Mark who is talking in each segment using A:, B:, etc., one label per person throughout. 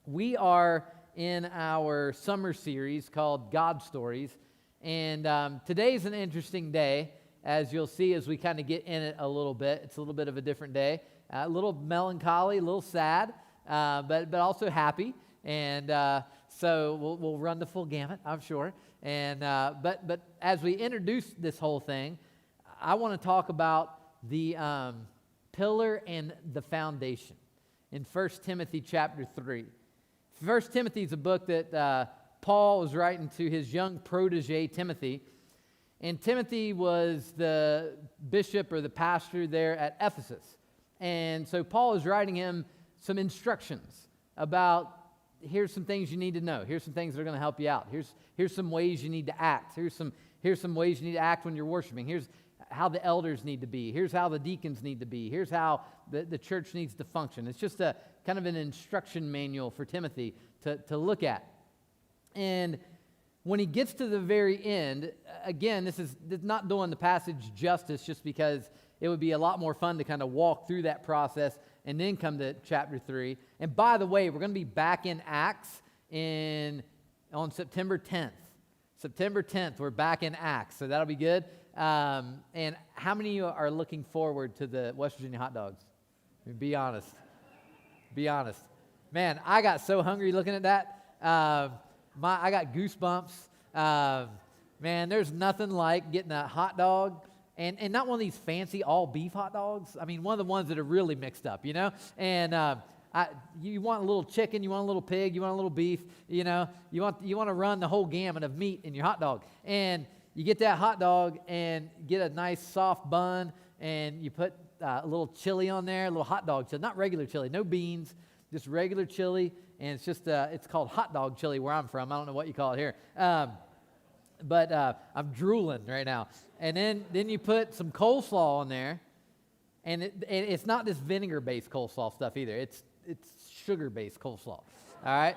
A: We are in our summer series called God Stories, and today's an interesting day, as you'll see as we kind of get in it a little bit. It's a little bit of a different day, a little melancholy, a little sad, but also happy, and so we'll run the full gamut, I'm sure. And but as we introduce this whole thing, I want to talk about the pillar and the foundation in 1 Timothy chapter 3. 1 Timothy is a book that Paul was writing to his young protege, Timothy. And Timothy was the bishop or the pastor there at Ephesus. And so Paul is writing him some instructions about, here's some things you need to know. Here's some things that are going to help you out. Here's some ways you need to act. Here's some ways you need to act when you're worshiping. Here's how the elders need to be. Here's how the deacons need to be. Here's how the church needs to function. It's just a kind of an instruction manual for Timothy to look at. And when he gets to the very end, again, this is not doing the passage justice, just because it would be a lot more fun to kind of walk through that process and then come to chapter 3. And by the way, we're going to be back in Acts on September 10th. September 10th, we're back in Acts, so that'll be good. And how many of you are looking forward to the West Virginia hot dogs? I mean, be honest. Be honest. Man, I got so hungry looking at that. I got goosebumps. Man, there's nothing like getting a hot dog, and not one of these fancy all-beef hot dogs. I mean, one of the ones that are really mixed up, you know? And you want a little chicken, you want a little pig, you want a little beef, you know? You want to run the whole gamut of meat in your hot dog. And you get that hot dog and get a nice soft bun, and you put a little chili on there, a little hot dog chili, not regular chili, no beans, just regular chili, and it's just it's called hot dog chili where I'm from. I don't know what you call it here, but I'm drooling right now. And then you put some coleslaw on there, and it's not this vinegar-based coleslaw stuff either. It's sugar-based coleslaw. All right.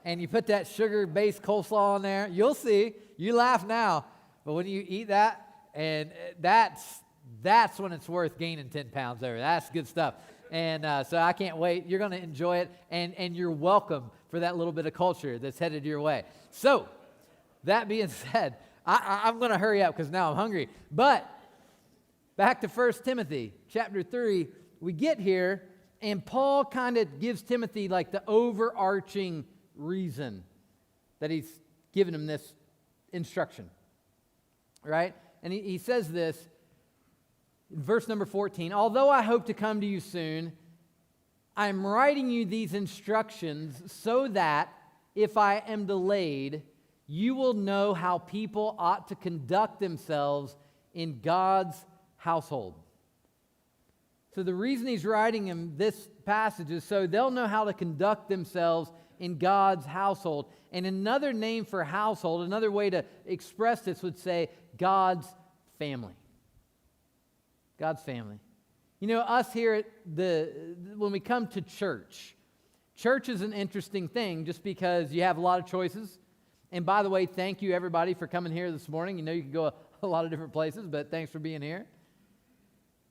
A: And you put that sugar-based coleslaw on there. You'll see. You laugh now, but when you eat that, and that's when it's worth gaining 10 pounds there. That's good stuff. And so I can't wait. You're going to enjoy it, and you're welcome for that little bit of culture that's headed your way. So that being said, I'm going to hurry up because now I'm hungry. But back to 1 Timothy chapter 3, we get here, and Paul kind of gives Timothy like the overarching reason that he's given him this instruction, right? And he says this in verse number 14, although I hope to come to you soon, I'm writing you these instructions so that if I am delayed, you will know how people ought to conduct themselves in God's household. So the reason he's writing him this passage is so they'll know how to conduct themselves in God's household. And another name for household, another way to express this would say God's family. God's family. You know, us here when we come to church is an interesting thing just because you have a lot of choices. And by the way, thank you everybody for coming here this morning. You know you can go a lot of different places, but thanks for being here.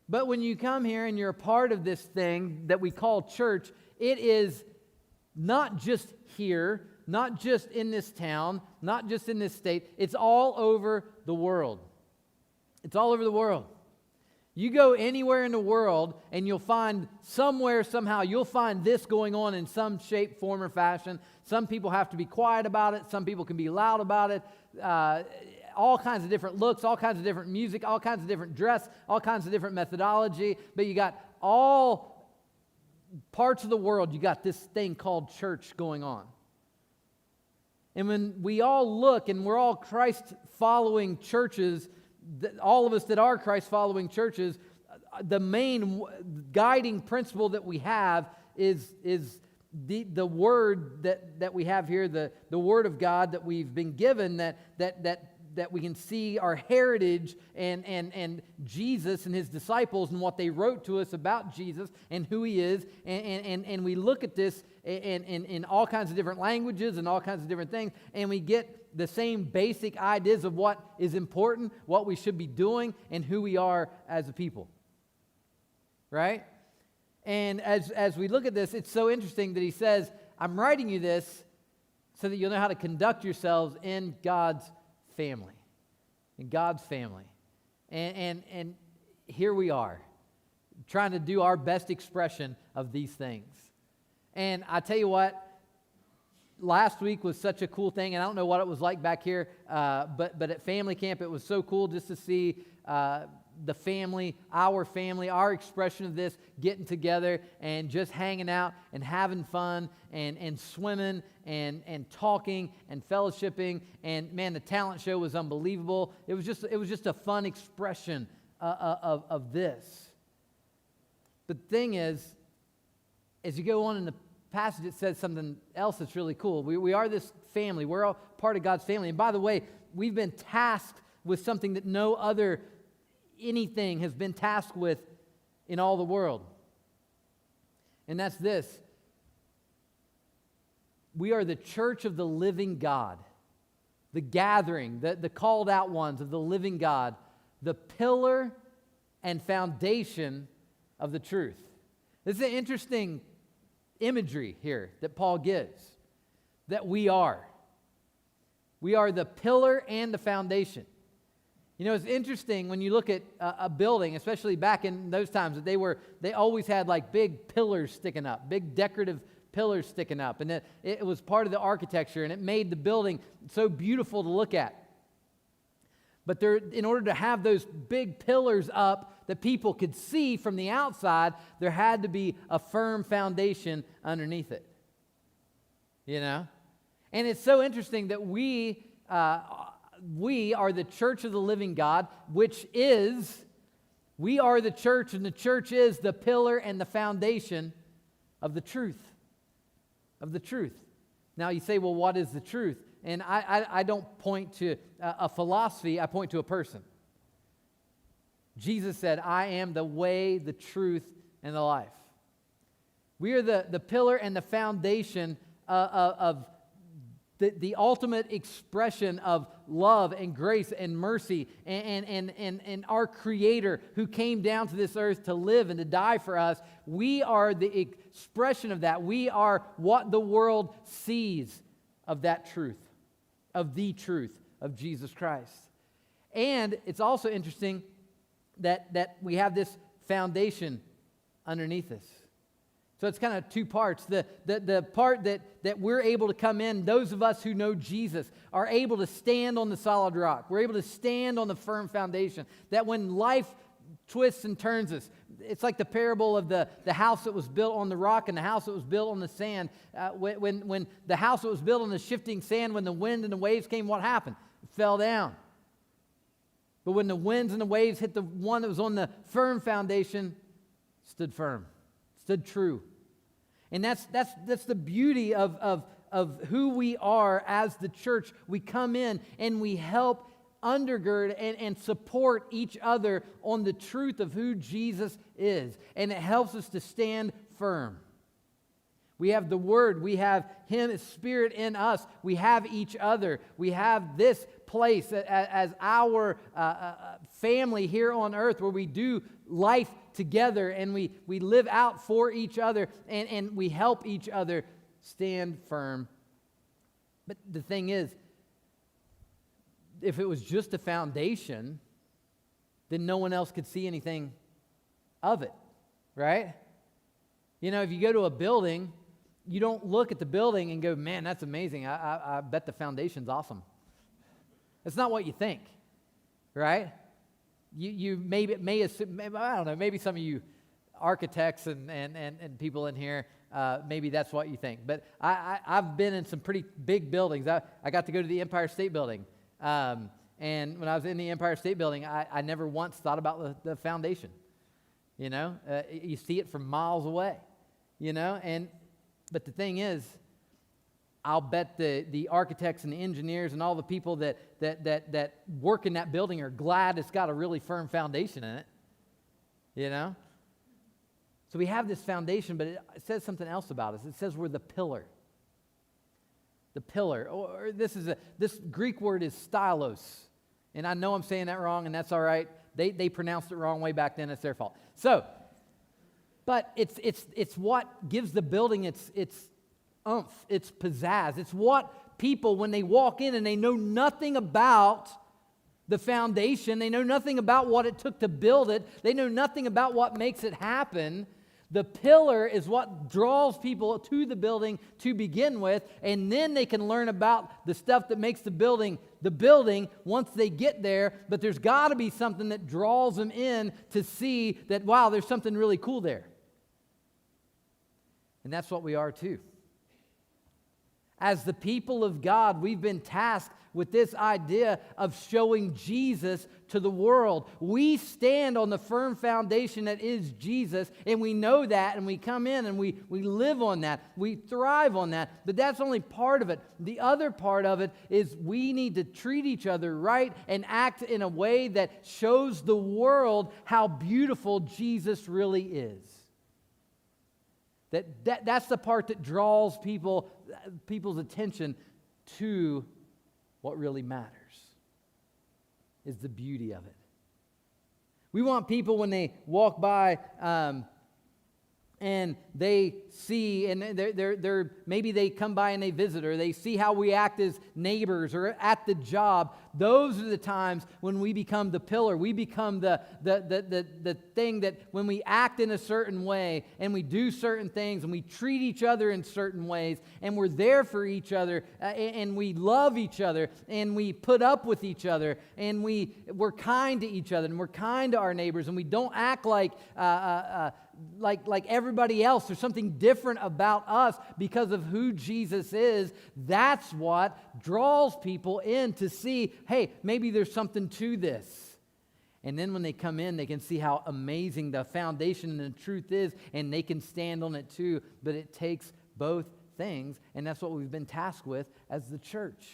A: But when you come here and you're a part of this thing that we call church, it is not just here, not just in this town, not just in this state. It's all over the world. It's all over the world. You go anywhere in the world and you'll find somewhere, somehow, you'll find this going on in some shape, form, or fashion. Some people have to be quiet about it. Some people can be loud about it. All kinds of different looks, all kinds of different music, all kinds of different dress, all kinds of different methodology. But you got all parts of the world, you got this thing called church going on. And when we all look and we're all Christ-following churches, all of us that are Christ-following churches, the main guiding principle that we have is the word that we have here, the word of God that we've been given, that we can see our heritage and Jesus and his disciples and what they wrote to us about Jesus and who he is, and we look at this in all kinds of different languages and all kinds of different things, and we get the same basic ideas of what is important, what we should be doing, and who we are as a people. Right? And as we look at this, it's so interesting that he says, I'm writing you this so that you'll know how to conduct yourselves in God's family. In God's family. And here we are, trying to do our best expression of these things. And I tell you what, last week was such a cool thing, and I don't know what it was like back here, but at family camp, it was so cool just to see the family, our expression of this, getting together and just hanging out and having fun and swimming and talking and fellowshipping. And man, the talent show was unbelievable. It was just a fun expression of this. The thing is, as you go on in the passage, it says something else that's really cool. We are this family. We're all part of God's family. And by the way, we've been tasked with something that no other anything has been tasked with in all the world. And that's this. We are the church of the living God, the gathering, the called out ones of the living God, the pillar and foundation of the truth. This is an interesting imagery here that Paul gives, that we are. We are the pillar and the foundation. You know, it's interesting when you look at a building, especially back in those times, that they always had like big pillars sticking up, big decorative pillars sticking up, and it was part of the architecture, and it made the building so beautiful to look at. But in order to have those big pillars up that people could see from the outside, there had to be a firm foundation underneath it. You know? And it's so interesting that we are the church of the living God, we are the church, and the church is the pillar and the foundation of the truth. Of the truth. Now you say, well, what is the truth? And I don't point to a philosophy, I point to a person. Jesus said, I am the way, the truth, and the life. We are the pillar and the foundation of the ultimate expression of love and grace and mercy and our Creator who came down to this earth to live and to die for us. We are the expression of that. We are what the world sees of that truth, of the truth of Jesus Christ. And it's also interesting that we have this foundation underneath us. So it's kind of two parts. The part that we're able to come in, those of us who know Jesus, are able to stand on the solid rock. We're able to stand on the firm foundation. That when life twists and turns us, it's like the parable of the house that was built on the rock and the house that was built on the sand. When the house that was built on the shifting sand, when the wind and the waves came, what happened? It fell down. But when the winds and the waves hit the one that was on the firm foundation, stood firm, stood true. And that's the beauty of who we are as the church. We come in and we help undergird and support each other on the truth of who Jesus is. And it helps us to stand firm. We have the Word. We have Him, His Spirit in us. We have each other. We have this place as our family here on earth where we do life together and we live out for each other and we help each other stand firm. But the thing is, if it was just a foundation, then no one else could see anything of it, right? You know, if you go to a building, you don't look at the building and go, man, that's amazing. I bet the foundation's awesome. That's not what you think, right? You may assume, I don't know, maybe some of you architects and people in here, maybe that's what you think. But I've been in some pretty big buildings. I got to go to the Empire State Building. And when I was in the Empire State Building, I never once thought about the foundation. You know, you see it from miles away, you know. But the thing is, I'll bet the architects and the engineers and all the people that work in that building are glad it's got a really firm foundation in it, you know? So we have this foundation, but it says something else about us. It says we're the pillar. The pillar. Or this Greek word is stylos. And I know I'm saying that wrong, and that's all right. They pronounced it wrong way back then. It's their fault. So, but it's what gives the building its oomph, its pizzazz. It's what people, when they walk in and they know nothing about the foundation, they know nothing about what it took to build it, they know nothing about what makes it happen. The pillar is what draws people to the building to begin with, and then they can learn about the stuff that makes the building once they get there. But there's got to be something that draws them in to see that, wow, there's something really cool there. And that's what we are too. As the people of God, we've been tasked with this idea of showing Jesus to the world. We stand on the firm foundation that is Jesus, and we know that, and we come in and we live on that. We thrive on that, but that's only part of it. The other part of it is we need to treat each other right and act in a way that shows the world how beautiful Jesus really is. That's the part that draws people's attention to what really matters, is the beauty of it. We want people, when they walk by and they see, and they're maybe they come by and they visit, or they see how we act as neighbors or at the job. Those are the times when we become the pillar. We become the thing that when we act in a certain way and we do certain things and we treat each other in certain ways and we're there for each other and we love each other and we put up with each other and we're kind to each other and we're kind to our neighbors and we don't act like everybody else. There's something different about us because of who Jesus is. That's what draws people in to see, hey, maybe there's something to this. And then when they come in, they can see how amazing the foundation and the truth is, and they can stand on it too. But it takes both things, and that's what we've been tasked with as the church.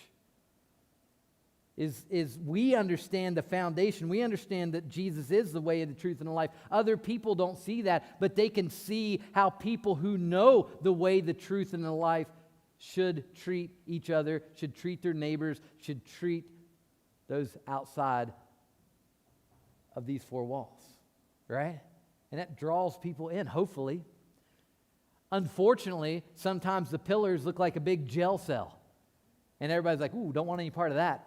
A: Is we understand the foundation. We understand that Jesus is the way, the truth, and the life. Other people don't see that, but they can see how people who know the way, the truth, and the life should treat each other, should treat their neighbors, should treat those outside of these four walls, right? And that draws people in, hopefully. Unfortunately, sometimes the pillars look like a big jail cell, and everybody's like, ooh, don't want any part of that.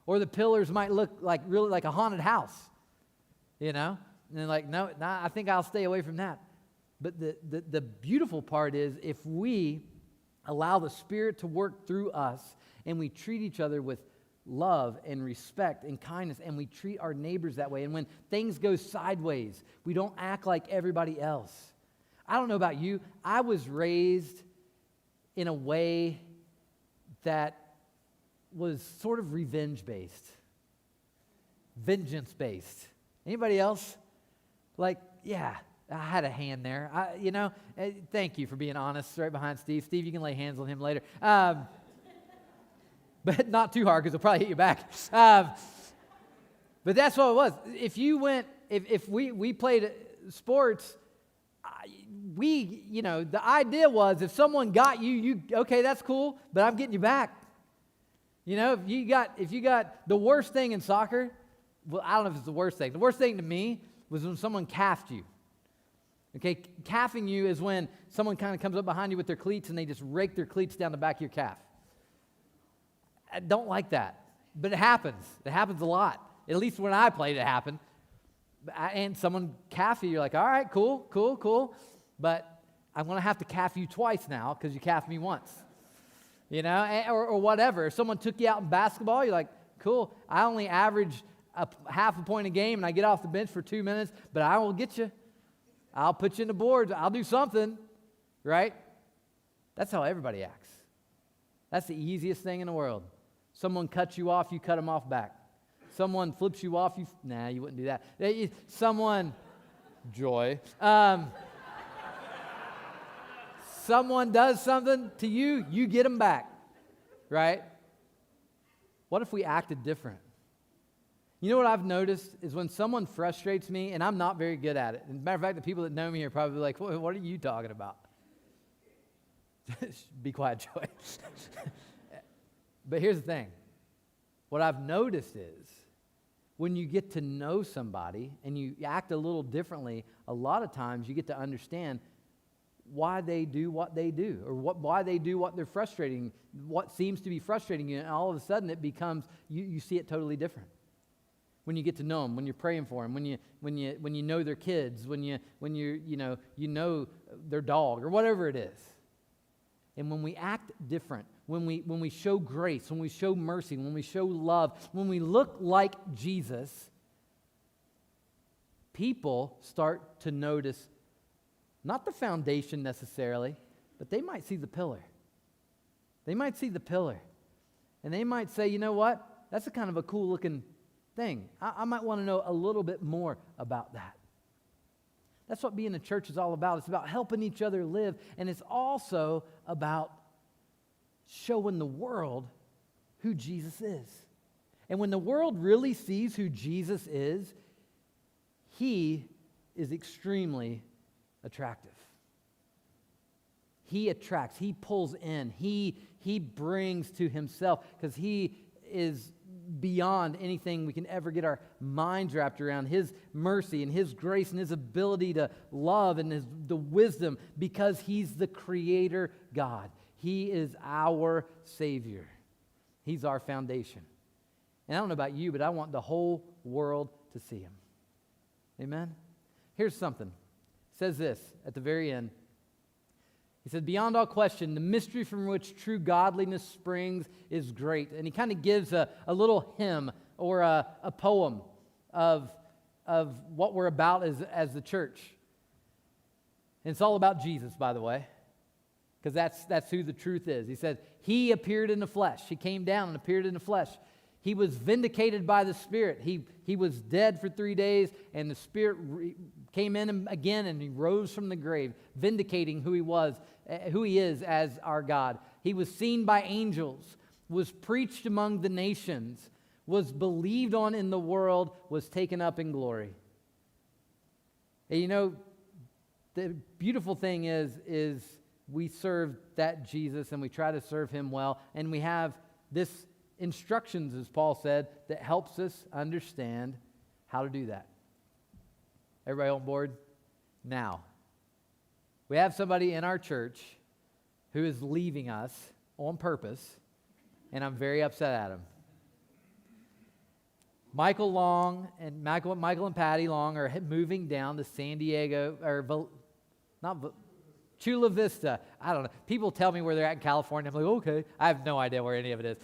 A: Or the pillars might look like really like a haunted house, you know? And they're like, no, I think I'll stay away from that. But the beautiful part is if we allow the Spirit to work through us and we treat each other with love and respect and kindness and we treat our neighbors that way, and when things go sideways, we don't act like everybody else. I don't know about you. I was raised in a way that was sort of revenge-based, vengeance-based. Anybody else? Like, yeah, I had a hand there. Thank you for being honest, right behind Steve. Steve, you can lay hands on him later. But not too hard because he'll probably hit you back. But that's what it was. If we played sports, the idea was if someone got you, okay, that's cool, but I'm getting you back. You know, if you got the worst thing in soccer, well, I don't know if it's the worst thing. The worst thing to me was when someone calfed you. Okay, calfing you is when someone kind of comes up behind you with their cleats and they just rake their cleats down the back of your calf. I don't like that, but it happens. It happens a lot. At least when I played, it happened. And someone calf you, you're like, all right, cool. But I'm going to have to calf you twice now because you calfed me once. You know, or whatever. If someone took you out in basketball, you're like, cool, I only average half a point a game and I get off the bench for 2 minutes, but I will get you. I'll put you in the boards. I'll do something, right? That's how everybody acts. That's the easiest thing in the world. Someone cuts you off, you cut them off back. Someone flips you off, you wouldn't do that. Someone does something to you, you get them back, right? What if we acted different? You know what I've noticed is when someone frustrates me, and I'm not very good at it. As a matter of fact, the people that know me are probably like, what are you talking about? Be quiet, Joy. But here's the thing. What I've noticed is when you get to know somebody and you act a little differently,
B: a lot of times you get to understand why they do what they do, or why they do what what seems to be frustrating you, and all of a sudden it becomes, you see it totally different. When you get to know them, when you're praying for them, when you know their kids, when you know their dog, or whatever it is. And when we act different, when we show grace, when we show mercy, when we show love, when we look like Jesus, people start to notice not the foundation necessarily, but they might see the pillar. They might see the pillar. And they might say, you know what? That's a kind of a cool looking thing. I might want to know a little bit more about that. That's what being a church is all about. It's about helping each other live, and it's also about showing the world who Jesus is. And when the world really sees who Jesus is, he is extremely attractive. He attracts, he pulls in, he brings to himself, because he is beyond anything we can ever get our minds wrapped around. His mercy and his grace and his ability to love and the wisdom, because he's the creator God. He is our Savior. He's our foundation. And I don't know about you, but I want the whole world to see him. Amen? Here's something. It says this at the very end. He said, beyond all question, the mystery from which true godliness springs is great. And he kind of gives a little hymn or a poem of what we're about as the church. And it's all about Jesus, by the way, because that's who the truth is. He said, he appeared in the flesh. He came down and appeared in the flesh. He was vindicated by the Spirit. He was dead for 3 days, and the Spirit came in him again, and he rose from the grave, vindicating who he is as our God. He was seen by angels, was preached among the nations, was believed on in the world, was taken up in glory. And you know, the beautiful thing is we serve that Jesus, and we try to serve him well, and we have this instructions, as Paul said, that helps us understand how to do that. Everybody on board? Now, we have somebody in our church who is leaving us on purpose, and I'm very upset at him. Michael and Patty Long are moving down to San Diego, Chula Vista. I don't know. People tell me where they're at in California. I'm like, okay. I have no idea where any of it is.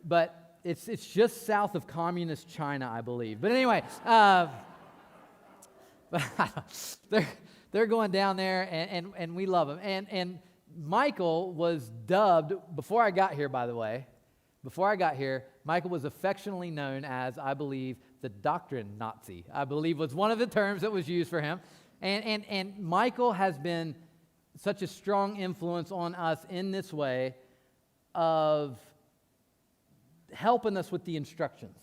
B: But it's just south of communist China, I believe. But anyway, they're going down there, and we love them. And Michael was dubbed, before I got here, by the way, Michael was affectionately known as, I believe, the doctrine Nazi, I believe was one of the terms that was used for him. And Michael has been such a strong influence on us in this way of helping us with the instructions.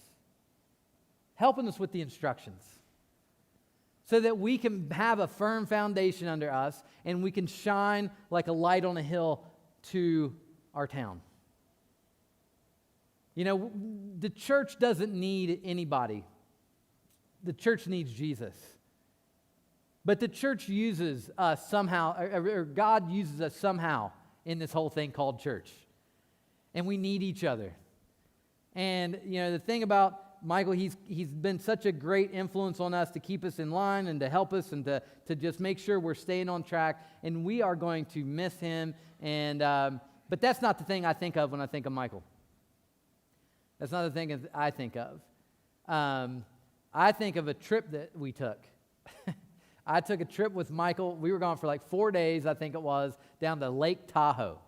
B: So that we can have a firm foundation under us, and we can shine like a light on a hill to our town. You know, the church doesn't need anybody. The church needs Jesus. But the church uses us somehow, or God uses us somehow in this whole thing called church. And we need each other. And, you know, the thing about Michael, he's been such a great influence on us to keep us in line and to help us and to just make sure we're staying on track. And we are going to miss him. And but that's not the thing I think of when I think of Michael. That's not the thing I think of. I think of a trip that we took. I took a trip with Michael. We were gone for like 4 days, I think it was, down to Lake Tahoe.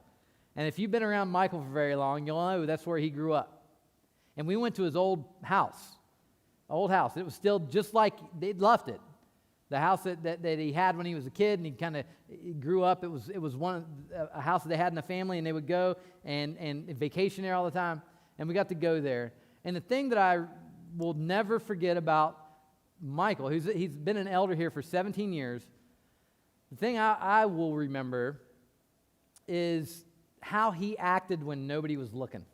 B: And if you've been around Michael for very long, you'll know that's where he grew up. And we went to his old house. It was still just like they'd left it. The house that he had when he was a kid, and he grew up. It was a house that they had in the family, and they would go and vacation there all the time. And we got to go there. And the thing that I will never forget about Michael, he's been an elder here for 17 years. The thing I will remember is how he acted when nobody was looking.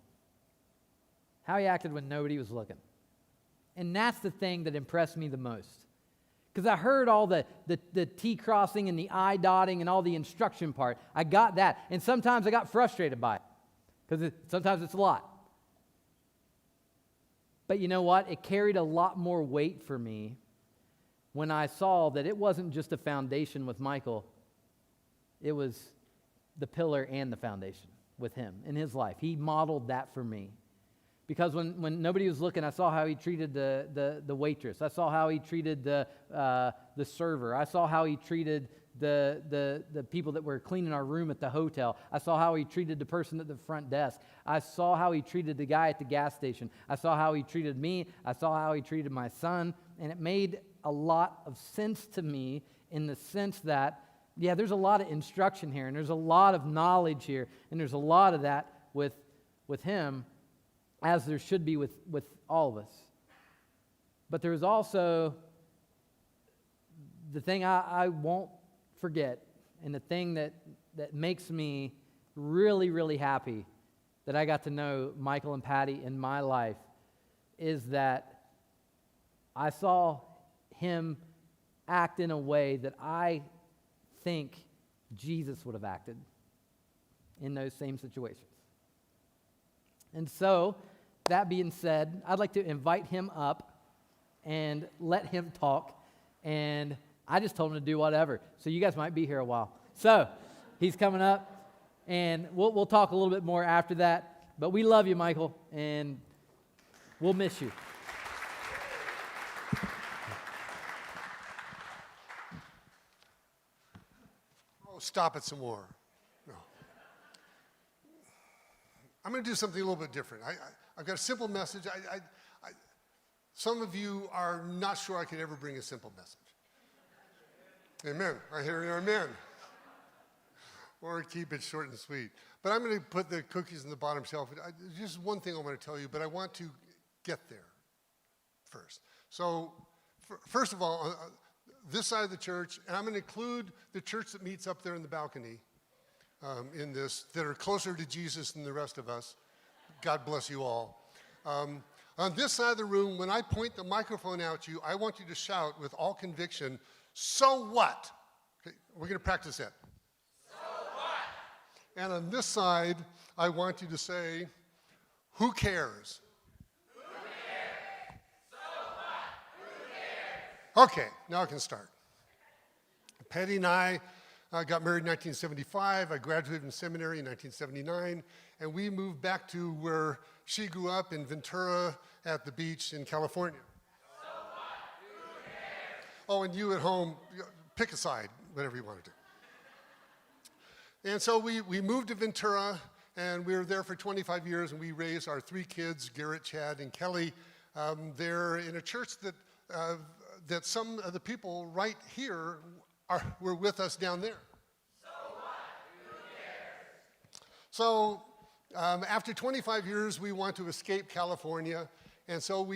B: And that's the thing that impressed me the most. Because I heard all the T crossing and the I dotting and all the instruction part. I got that. And sometimes I got frustrated by it. Because sometimes it's a lot. But you know what? It carried a lot more weight for me when I saw that it wasn't just a foundation with Michael. It was the pillar and the foundation with him in his life. He modeled that for me. Because when nobody was looking, I saw how he treated the waitress. I saw how he treated the server. I saw how he treated the people that were cleaning our room at the hotel. I saw how he treated the person at the front desk. I saw how he treated the guy at the gas station. I saw how he treated me. I saw how he treated my son. And it made a lot of sense to me in the sense that, yeah, there's a lot of instruction here, and there's a lot of knowledge here, and there's a lot of that with him, as there should be with all of us. But there's also the thing I won't forget, and the thing that makes me really, really happy that I got to know Michael and Patty in my life, is that I saw him act in a way that I think Jesus would have acted in those same situations. And so, that being said, I'd like to invite him up and let him talk. And I just told him to do whatever. So you guys might be here a while. So he's coming up, and we'll talk a little bit more after that. But we love you, Michael, and we'll miss you.
C: Oh, stop it some more. No. I'm going to do something a little bit different. I've got a simple message. Some of you are not sure I could ever bring a simple message. Amen. I hear an amen. Or keep it short and sweet. But I'm going to put the cookies in the bottom shelf. Just one thing I want to tell you, but I want to get there first. So, first of all, this side of the church, and I'm going to include the church that meets up there in the balcony in this, that are closer to Jesus than the rest of us. God bless you all. On this side of the room, when I point the microphone out to you, I want you to shout with all conviction, "So what?" Okay, we're going to practice that. So what? And on this side, I want you to say, "Who cares?" Who cares? So what? Who cares? Okay, now I can start. Patty and I got married in 1975. I graduated from seminary in 1979. And we moved back to where she grew up in Ventura at the beach in California. So what? Who cares? Oh, and you at home, pick a side, whatever you want to do. And so we moved to Ventura, and we were there for 25 years, and we raised our 3 kids, Garrett, Chad, and Kelly, there in a church that some of the people right here were with us down there. So what? Who cares? So after 25 years, we want to escape California, and so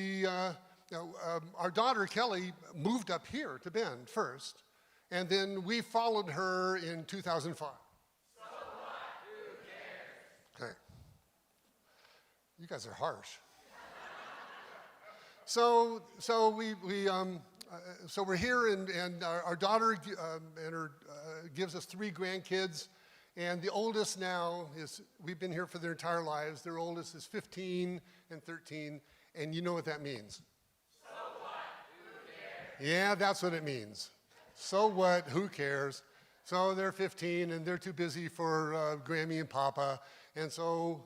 C: our daughter Kelly moved up here to Bend first, and then we followed her in 2005. So what? Who cares? Okay. You guys are harsh. So we're here, and our daughter gives us 3 grandkids. And the oldest now we've been here for their entire lives. Their oldest is 15 and 13, and you know what that means. So what? Who cares? Yeah, that's what it means. So what? Who cares? So they're 15, and they're too busy for Grammy and Papa. And so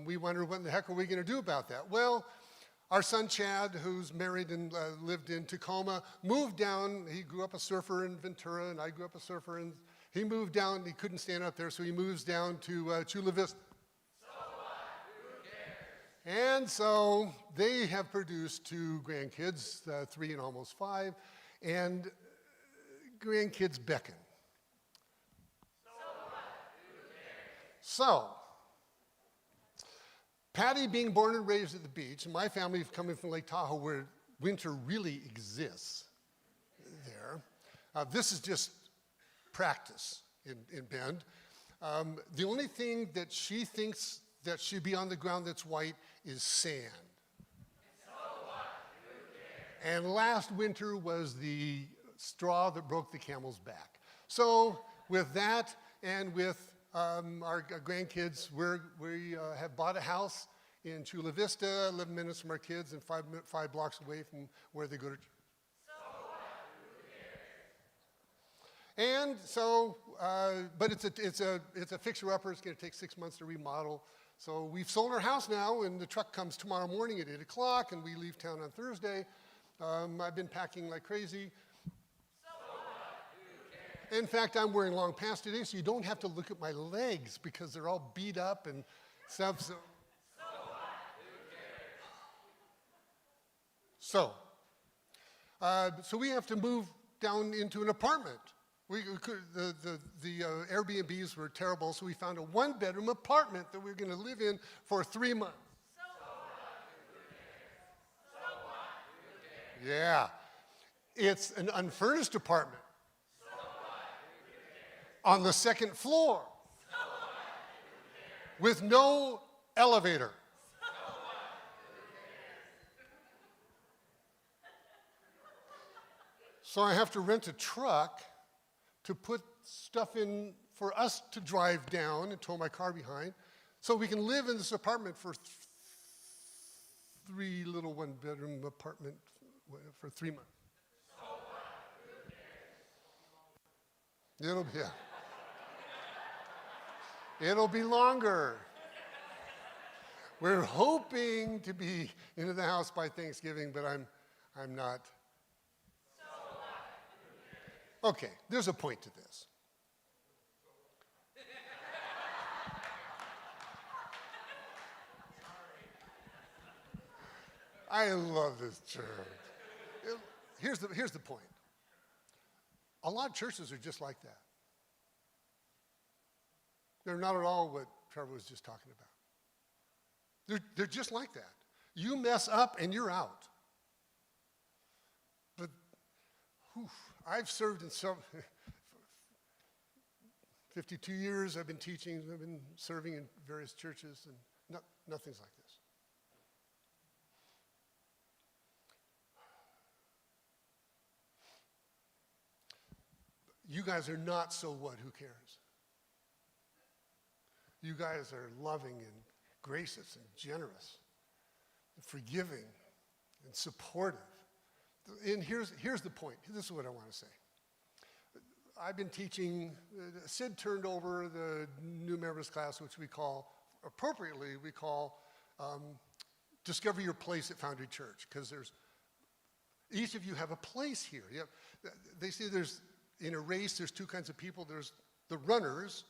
C: we wonder, what in the heck are we going to do about that? Well, our son Chad, who's married and lived in Tacoma, moved down. He grew up a surfer in Ventura, and I grew up a surfer in. He moved down, he couldn't stand up there, so he moves down to Chula Vista. So what? Who cares? And so they have produced 2 grandkids, 3 and almost 5, and grandkids beckon. So what? Who cares? So, Patty being born and raised at the beach, and my family coming from Lake Tahoe where winter really exists there. This is just practice in Bend. The only thing that she thinks that should be on the ground that's white is sand. So what? Who cares? And last winter was the straw that broke the camel's back. So with that and with our grandkids, we have bought a house in Chula Vista, 11 minutes from our kids and 5 blocks away from where they go to church. And so, but it's a fixer-upper. It's going to take 6 months to remodel. So we've sold our house now, and the truck comes tomorrow morning at 8 o'clock, and we leave town on Thursday. I've been packing like crazy. In fact, I'm wearing long pants today, so you don't have to look at my legs because they're all beat up and stuff. So we have to move down into an apartment. The Airbnbs were terrible, so we found a 1-bedroom apartment that we were going to live in for 3 months. Yeah. It's an unfurnished apartment. On the 2nd floor. With no elevator. So I have to rent a truck to put stuff in for us to drive down and tow my car behind so we can live in this apartment for 3 little 1-bedroom apartment for 3 months. It'll be longer. We're hoping to be into the house by Thanksgiving, but I'm not. Okay, there's a point to this. I love this church. Here's the point. A lot of churches are just like that. They're not at all what Trevor was just talking about. They're just like that. You mess up and you're out. But I've served in 52 years. I've been teaching. I've been serving in various churches, and nothing's like this. You guys are not so what, who cares? You guys are loving and gracious and generous and forgiving and supportive. And here's the point. This is what I want to say. I've been teaching, Sid turned over the new members class, which we call Discover Your Place at Foundry Church, because each of you have a place here. They say in a race, there's 2 kinds of people. There's the runners,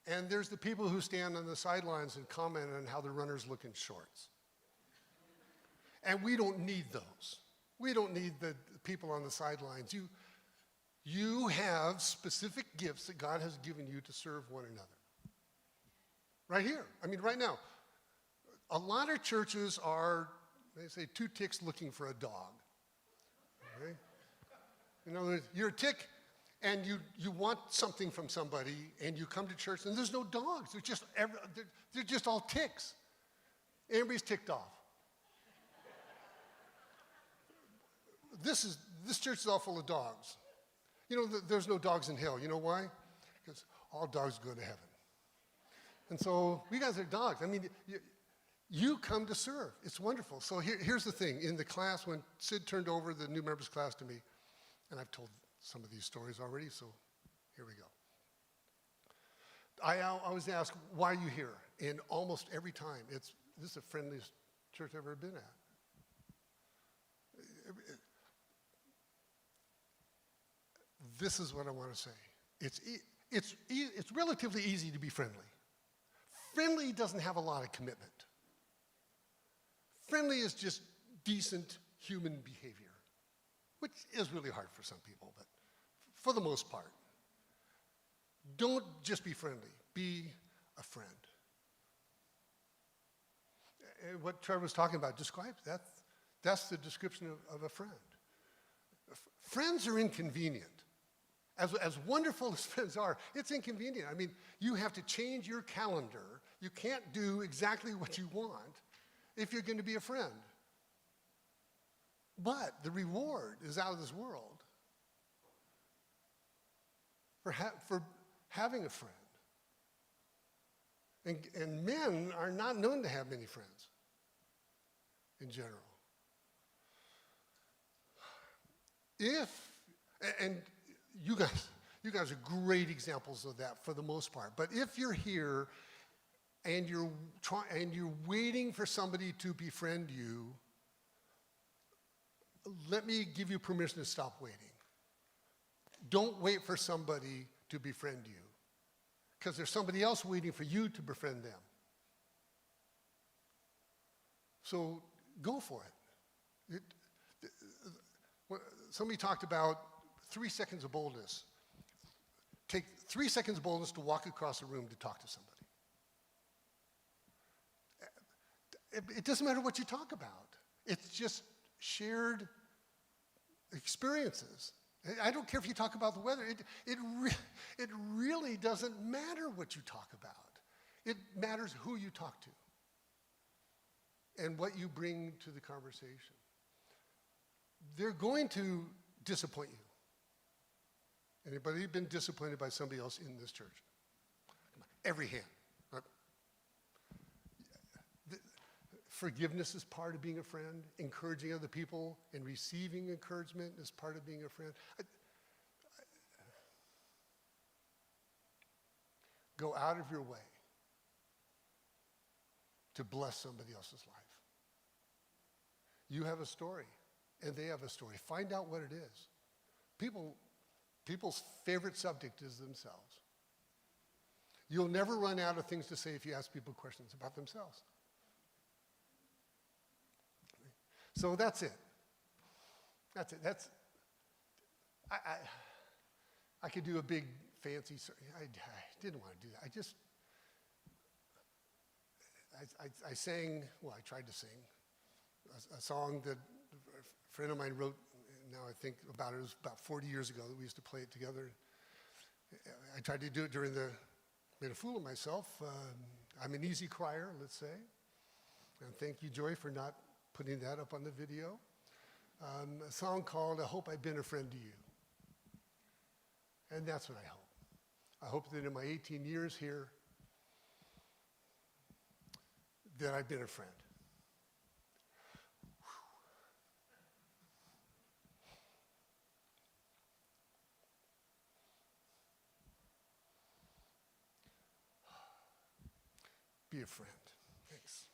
C: and there's the people who stand on the sidelines and comment on how the runners look in shorts. And we don't need those. We don't need the people on the sidelines. You have specific gifts that God has given you to serve one another. Right here. I mean, right now. A lot of churches are, they say, 2 ticks looking for a dog. Okay? You know, you're a tick, and you want something from somebody, and you come to church, and there's no dogs. They're just all ticks. Everybody's ticked off. This church is all full of dogs. You know, there's no dogs in hell. You know why? Because all dogs go to heaven. And so we guys are dogs. I mean, you come to serve. It's wonderful. So here's the thing. In the class, when Sid turned over the new members class to me, and I've told some of these stories already, so here we go. I was asked, why are you here? And almost every time, this is the friendliest church I've ever been at. This is what I want to say. It's relatively easy to be friendly. Friendly doesn't have a lot of commitment. Friendly is just decent human behavior, which is really hard for some people, but for the most part. Don't just be friendly. Be a friend. And what Trevor was talking about describes that. That's the description of a friend. Friends are inconvenient. As wonderful as friends are, it's inconvenient. I mean, you have to change your calendar. You can't do exactly what you want if you're going to be a friend. But the reward is out of this world. for having a friend. And men are not known to have many friends in general. And you guys are great examples of that for the most part. But if you're here and you're waiting for somebody to befriend you, let me give you permission to stop waiting. Don't wait for somebody to befriend you, because there's somebody else waiting for you to befriend them. So go for it. Somebody talked about 3 seconds of boldness. Take 3 seconds of boldness to walk across the room to talk to somebody. It doesn't matter what you talk about. It's just shared experiences. I don't care if you talk about the weather. It really doesn't matter what you talk about. It matters who you talk to and what you bring to the conversation. They're going to disappoint you. Anybody been disappointed by somebody else in this church? Come on, every hand. Right? Forgiveness is part of being a friend. Encouraging other people and receiving encouragement is part of being a friend. Go out of your way to bless somebody else's life. You have a story, and they have a story. Find out what it is. People's favorite subject is themselves. You'll never run out of things to say if you ask people questions about themselves. So that's it. That's it. I could do a big fancy. I didn't want to do that. I sang. Well, I tried to sing a song that a friend of mine wrote. Now I think about it. It was about 40 years ago that we used to play it together. I tried to do it made a fool of myself. I'm an easy crier, let's say. And thank you, Joy, for not putting that up on the video. A song called I Hope I've Been a Friend to You. And that's what I hope. I hope that in my 18 years here, that I've been a friend. Be a friend. Thanks.